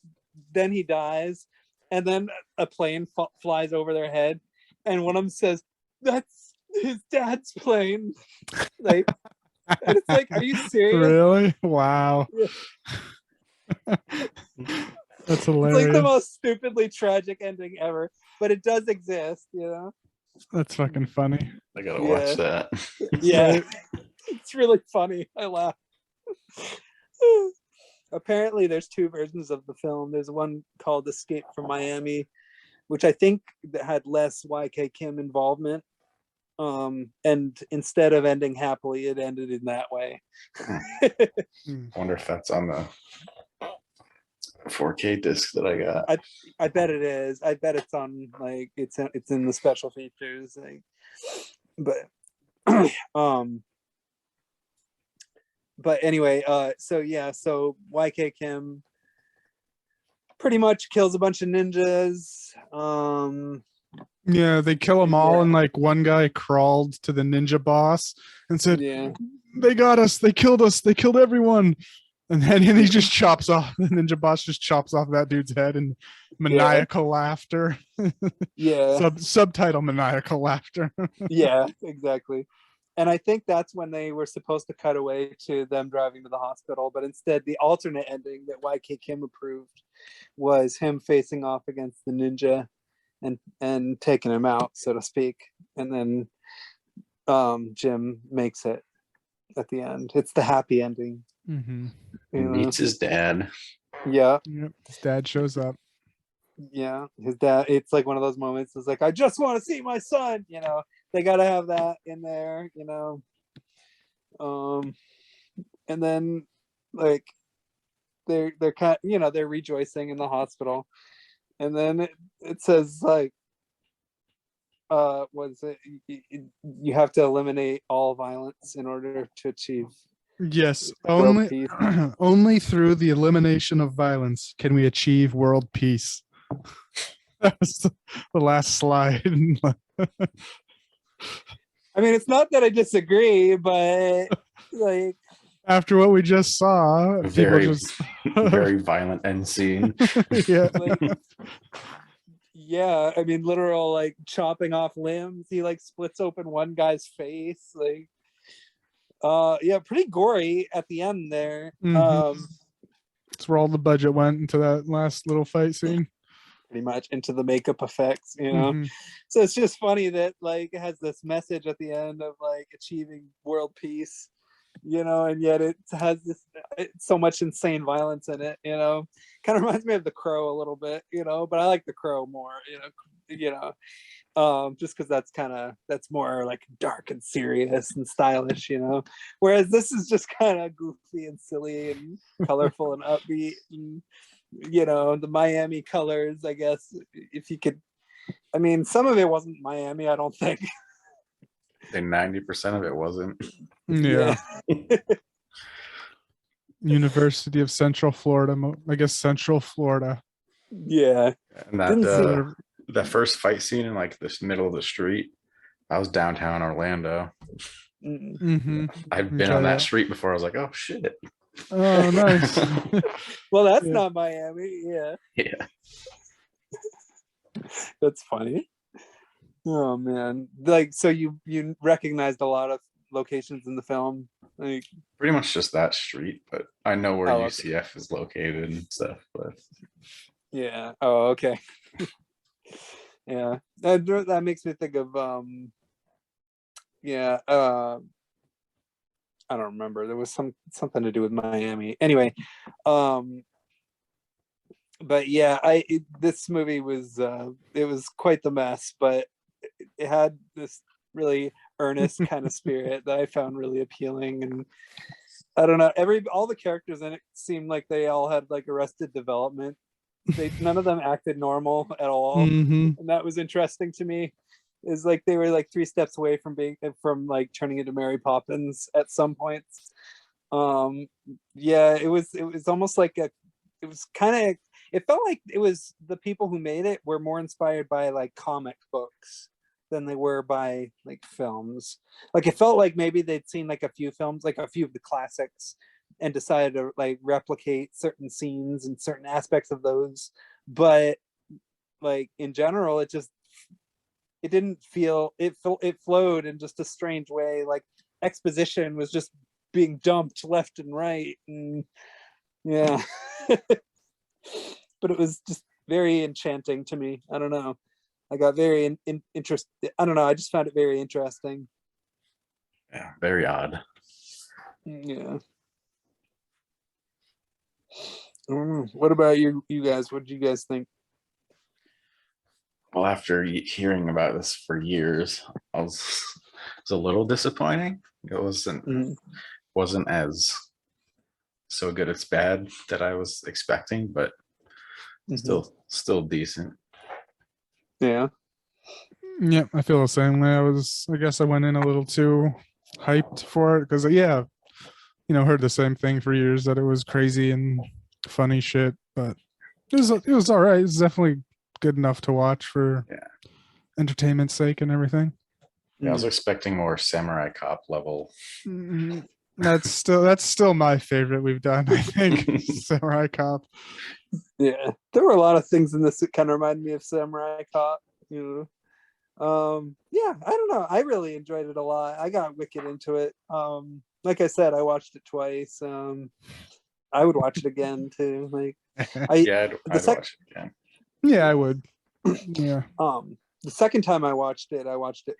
then he dies, and then a plane flies over their head, and one of them says, "That's his dad's plane," like, and it's like, are you serious? Really? Wow. Yeah. That's hilarious. It's like the most stupidly tragic ending ever, but it does exist, That's fucking funny. I gotta watch that. Yeah, it's really funny. I laugh. Apparently, there's two versions of the film. There's one called Escape from Miami, which I think that had less YK Kim involvement. And instead of ending happily, it ended in that way. I wonder if that's on the 4K disc that I got. I bet it is. I bet it's on, like, it's in the special features, like, but anyway, so YK Kim pretty much kills a bunch of ninjas. Yeah, they kill them all, and like one guy crawled to the ninja boss and said, Yeah, they got us, they killed us, they killed everyone. And then he just chops off, the ninja boss just chops off that dude's head, and maniacal laughter. Yeah. Subtitle maniacal laughter. Yeah, exactly. And I think that's when they were supposed to cut away to them driving to the hospital, but instead the alternate ending that YK Kim approved was him facing off against the ninja and taking him out, so to speak. And then Jim makes it at the end. It's the happy ending. Mm-hmm. He meets his dad. Yeah. Yep. His dad shows up. Yeah, his dad. It's like one of those moments. It's like, I just want to see my son. They got to have that in there. And then like they're kind, they're rejoicing in the hospital, and then it says like, what is it? You have to eliminate all violence in order to achieve. Yes, world peace. only through the elimination of violence can we achieve world peace. That was the last slide. I mean, it's not that I disagree, but like after what we just saw, Very, people just very violent end scene. yeah. like, Yeah, I mean, literal like chopping off limbs. He like splits open one guy's face. Like, yeah, pretty gory at the end there. Mhm. That's where all the budget went into that last little fight scene. Pretty much into the makeup effects, Mhm. So it's just funny that like it has this message at the end of like achieving world peace, and yet it has so much insane violence in it, kind of reminds me of The Crow a little bit, but I like The Crow more, just because that's more like dark and serious and stylish, whereas this is just kind of goofy and silly and colorful and upbeat, and the Miami colors, I guess, if you could. I mean, some of it wasn't Miami, I don't think. Then 90% of it wasn't. Yeah. University of Central Florida. I guess Central Florida. Yeah. And Didn't that that first fight scene in like this middle of the street, I was downtown Orlando. Mm-hmm. I've been on that street before. I was like, oh shit. Oh, nice. Well, that's Yeah. not Miami. Yeah. Yeah. That's funny. Oh man. Like, so you recognized a lot of locations in the film? Like, Pretty much just that street, but I know where Oh, okay. UCF is located and stuff. But yeah. Oh, okay. Yeah. That makes me think of yeah, I don't remember. There was something to do with Miami. Anyway, but yeah, this movie was it was quite the mess, but it had this really earnest kind of spirit that I found really appealing. And I don't know, all the characters in it seemed like they all had like Arrested Development. None of them acted normal at all, Mhm. and that was interesting to me. Is like they were like 3 steps away from like turning into Mary Poppins at some points. Yeah, it was almost like it was kind of, it felt like it was the people who made it were more inspired by like comic books than they were by like films. Like it felt like maybe they'd seen like a few films, like a few of the classics, and decided to like replicate certain scenes and certain aspects of those. But like in general, it didn't feel, it flowed in just a strange way. Like exposition was just being dumped left and right, and yeah. But it was just very enchanting to me. I don't know, I got very interested. I don't know, I just found it very interesting. yeah, very odd. Yeah. What about you guys? What did you guys think? Well, after hearing about this for years, it was a little disappointing. It wasn't as so good it's bad that I was expecting, but still decent. Yeah. Yeah, I feel the same way. I guess I went in a little too hyped for it because, yeah, heard the same thing for years that it was crazy and funny shit, but it was all right. It's definitely good enough to watch for entertainment's sake and everything. Yeah, I was expecting more Samurai Cop level. Mhm. That's still my favorite we've done, I think. Samurai Cop. Yeah, there were a lot of things in this that kind of remind me of Samurai Cop. Yeah, I don't know, I really enjoyed it a lot. I got wicked into it. Like I said, I watched it twice. I would watch it again too. Like I'd watch it again. Yeah, I would. Yeah. The second time I watched it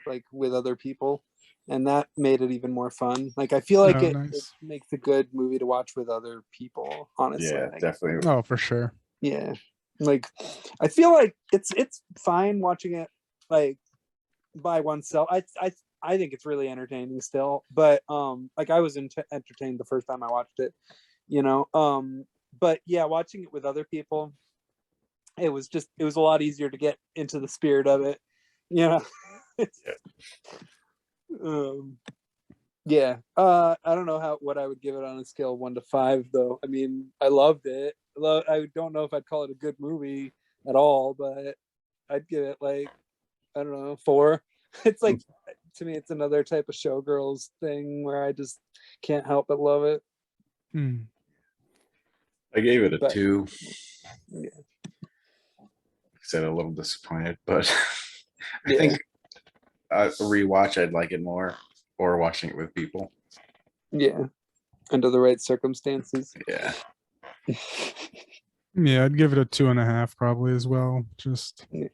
like with other people, and that made it even more fun. Like I feel like it makes a good movie to watch with other people, honestly. Yeah, definitely. Oh, for sure. Yeah, like I feel like it's fine watching it like by oneself. I think it's really entertaining still, but like I was entertained the first time I watched it, but yeah, watching it with other people, it was a lot easier to get into the spirit of it, yeah. I don't know what I would give it on a scale of 1 to 5 though. I mean, I loved it. I don't know if I'd call it a good movie at all, but I'd give it like, I don't know, 4. It's like, to me, it's another type of Showgirls thing where I just can't help but love it. I gave it a 2. Yeah. said, a little disappointed, but I Yeah. think a rewatch, I'd like it more, or watching it with people. Yeah. Under the right circumstances. Yeah. Yeah, I'd give it a 2.5 probably as well. Just Yeah.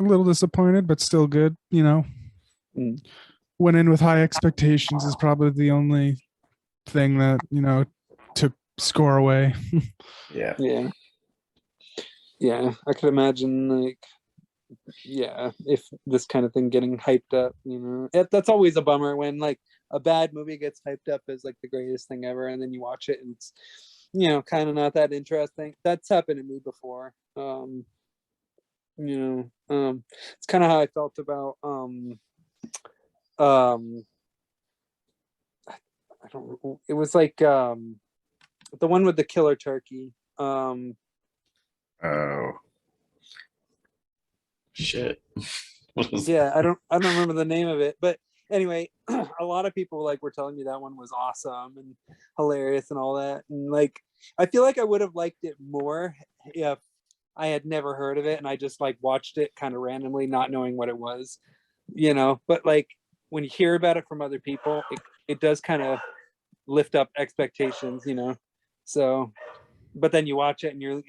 a little disappointed, but still good. Mm. Went in with high expectations is probably the only thing that took score away. Yeah. Yeah. Yeah. I could imagine like, yeah, if this kind of thing getting hyped up, that's always a bummer when like a bad movie gets hyped up as like the greatest thing ever, and then you watch it and it's kind of not that interesting. That's happened to me before. It's kind of how I felt about I don't. It was like the one with the killer turkey. Oh shit. What was Yeah, I don't remember the name of it, but anyway, a lot of people like were telling me that one was awesome and hilarious and all that, and like I feel like I would have liked it more if I had never heard of it and I just like watched it kind of randomly, not knowing what it was, But like when you hear about it from other people, it does kind of lift up expectations, So, but then you watch it and you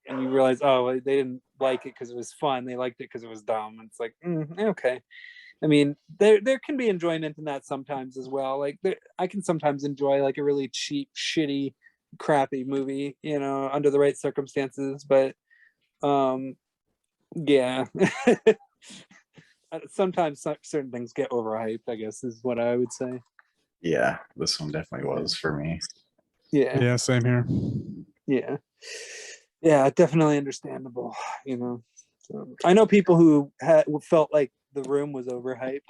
realize, oh, they didn't like it because it was fun. They liked it because it was dumb. And it's like, okay. I mean, there can be enjoyment in that sometimes as well. Like I can sometimes enjoy like a really cheap, shitty, crappy movie, under the right circumstances. But yeah, sometimes certain things get overhyped, I guess is what I would say. Yeah, this one definitely was for me. Yeah. Yeah, same here. Yeah, definitely understandable. So, I know people who felt like The Room was overhyped,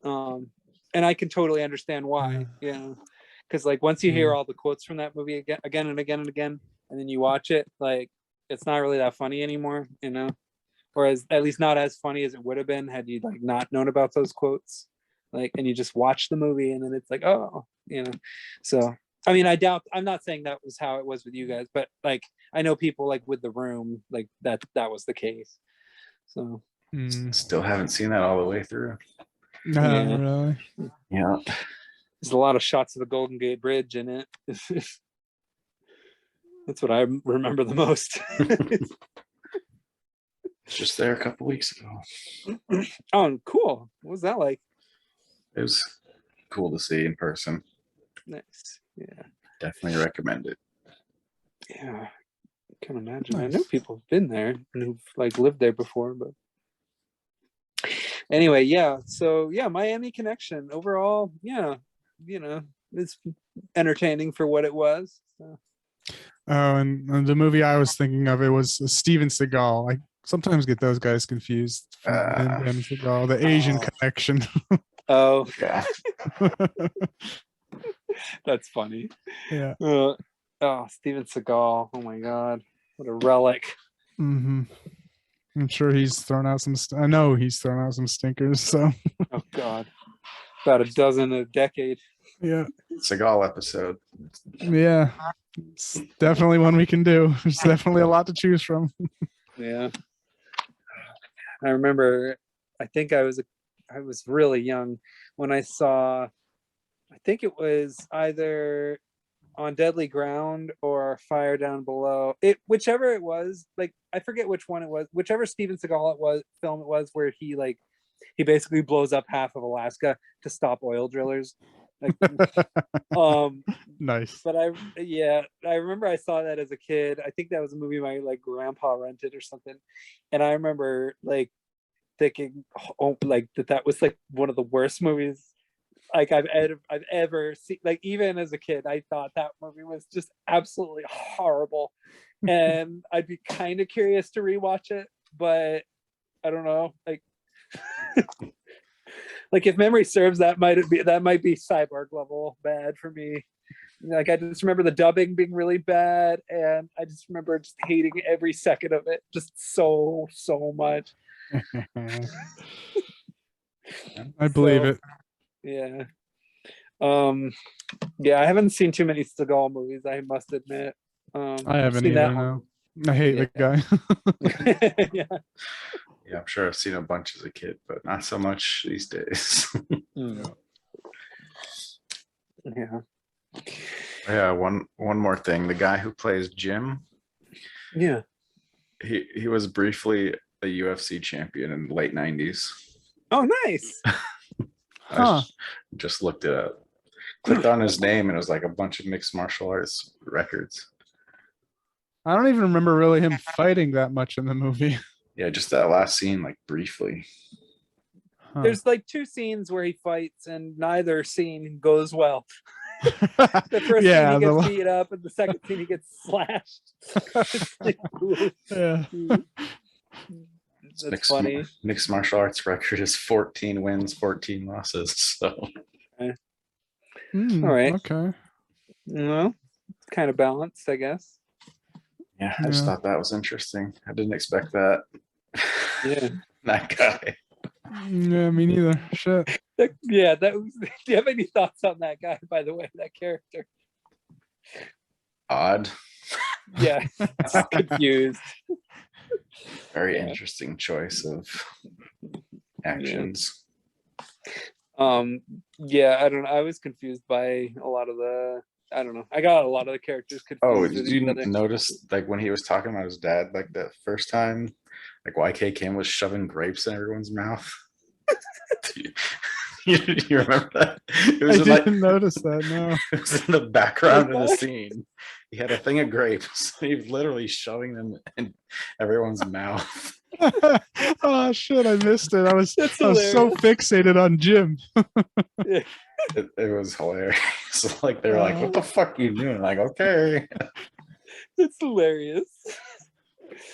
and I can totally understand why. Because like once you hear all the quotes from that movie again and again and again, and then you watch it, like it's not really that funny anymore. Or at least not as funny as it would have been had you like not known about those quotes. Like, and you just watch the movie, and then it's like, oh, So, I mean, I'm not saying that was how it was with you guys, but like, I know people like with The Room, like that was the case. So, Still haven't seen that all the way through. No, really. Yeah. There's a lot of shots of the Golden Gate Bridge in it. That's what I remember the most. Just there a couple weeks ago. Oh, cool. What was that like? It was cool to see in person. Nice. Yeah. Definitely recommend it. Yeah. I can imagine. Nice. I know people have been there and who've like lived there before, but anyway, yeah. So yeah, Miami Connection overall, yeah, it's entertaining for what it was. So. Oh, and the movie I was thinking of, it was Steven Seagal. I sometimes get those guys confused. Van Damme and Seagal, the Asian Connection. Oh, Yeah. that's funny. Yeah. Steven Seagal. Oh my God, what a relic. I'm sure he's thrown out some. I know he's thrown out some stinkers. So. Oh God, about a dozen a decade. Yeah. Seagal episode. Yeah. It's definitely one we can do. There's definitely a lot to choose from. Yeah. I remember, I think I was really young when I saw, I think it was either On Deadly Ground or Fire Down Below. Whichever it was, like I forget which one it was, whichever Steven Seagal film it was, where he basically blows up half of Alaska to stop oil drillers. Like, Nice. But I remember I saw that as a kid. I think that was a movie my like grandpa rented or something, and I remember like thinking, oh, like that was like one of the worst movies like I've ever seen. Like even as a kid, I thought that movie was just absolutely horrible, and I'd be kind of curious to rewatch it, but I don't know, like. Like if memory serves, that might be Cyborg level bad for me. Like I just remember the dubbing being really bad, and I just remember just hating every second of it, just so much. I believe it. Yeah. Yeah, I haven't seen too many Seagal movies, I must admit. I haven't seen either. that No. I hate the guy. Yeah. Yeah, I'm sure I've seen a bunch as a kid, but not so much these days. Mm. Yeah. Yeah, one more thing. The guy who plays Jim, Yeah. he was briefly a UFC champion in the late 90s. Oh, nice. Huh. Just looked it up. Clicked on his name and it was like a bunch of mixed martial arts records. I don't even remember really him fighting that much in the movie. Yeah, just that last scene, like briefly. Huh. There's like 2 scenes where he fights, and neither scene goes well. The first scene he gets beat up, and the second scene he gets slashed. It's like, yeah. That's funny. Mixed martial arts record is 14 wins, 14 losses. So Okay. Mm, all right. Okay. Well, kind of balanced, I guess. yeah, I just thought that was interesting. I didn't expect that. Yeah. That guy. Yeah, me neither. Shit. Yeah, that was, do you have any thoughts on that guy, by the way, that character? Odd. Yeah, just confused. Very interesting choice of actions. Yeah, I don't know. I was confused by a lot of I don't know. I got a lot of the characters confused. Oh, with did each you other. notice like when he was talking about his dad, like the first time, like YK Kim was shoving grapes in everyone's mouth? you remember that? It was I didn't notice that. No. It was in the background of the scene. He had a thing of grapes. He was literally shoving them in everyone's mouth. Oh shit! I missed it. I was so hilarious. fixated on Jim. Yeah. It was hilarious. Like they're like, "What the fuck you doing?" Like, okay. It's hilarious.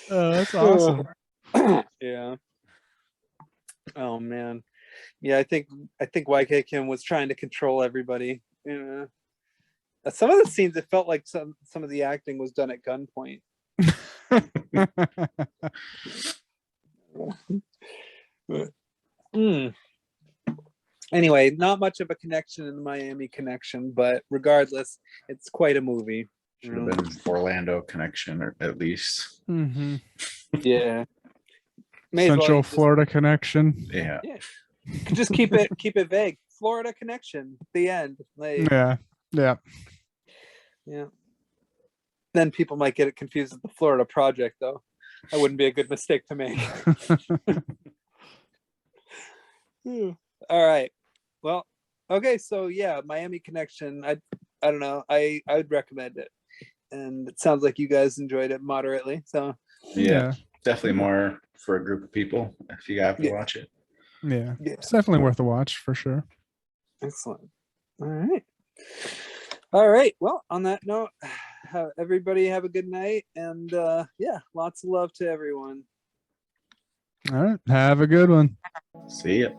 That's awesome. Yeah. Oh man. Yeah, I think YK Kim was trying to control everybody. Yeah. Some of the scenes, it felt like some of the acting was done at gunpoint. Anyway, not much of a connection in the Miami Connection, but regardless, it's quite a movie. Should have been Orlando Connection, or at least. Mm-hmm. Yeah. Central Florida Connection. Yeah. Just keep it vague. Florida Connection. The end. Like, Yeah. Then people might get it confused with the Florida Project, though. That wouldn't be a good mistake to make. All right. Well, okay. So yeah, Miami Connection. I don't know. I would recommend it, and it sounds like you guys enjoyed it moderately. So Yeah. Definitely more for a group of people if you have to watch it. Yeah. It's definitely worth a watch for sure. Excellent. All right. Well, on that note, everybody have a good night, and lots of love to everyone. All right. Have a good one. See ya.